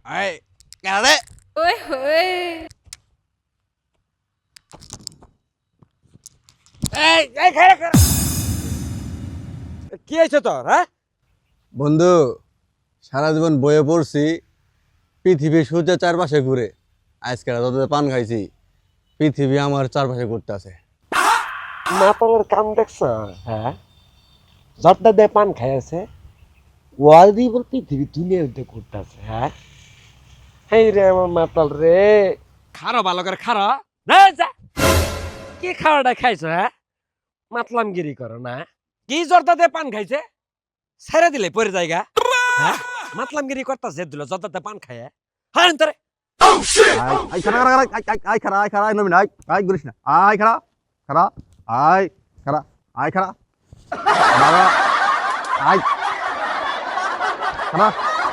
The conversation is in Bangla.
এই কেন রে ওই হই এই খারা খারা কি হয়েছে তোর হ্যাঁ বন্ধু সারা জীবন বয়ে পড়ছি পৃথিবী সূর্যের চারপাশে ঘুরে আজকে যত পান খাইছি পৃথিবী আমার চারপাশে ঘুরতে আছে। মাতালের কাম দেখছ হ্যাঁ জর্দা দিয়ে পান খাই আছে ওয়াল দিয়ে বল পৃথিবী দুনিয়ার দিকে ঘুরতেছে হ্যাঁ হেই রে আমার মাতাল রে খারো ভালো করে খারো না যা কি খাওয়াটা খাইছো হ্যাঁ মাতলামগিরি করো না কি জর্দা দিয়ে পান খাইছে ছেড়ে দিলে পরে জায়গা হ্যাঁ মাতলামগিরি করতেছে দিল জর্দা দিয়ে পান খায় হ্যাঁ তোরে আই খারা খারা আই খারা আই খারা নমিন আই গুরিস না আই খারা খারা আই খারা আই খারা বাবা আই খারা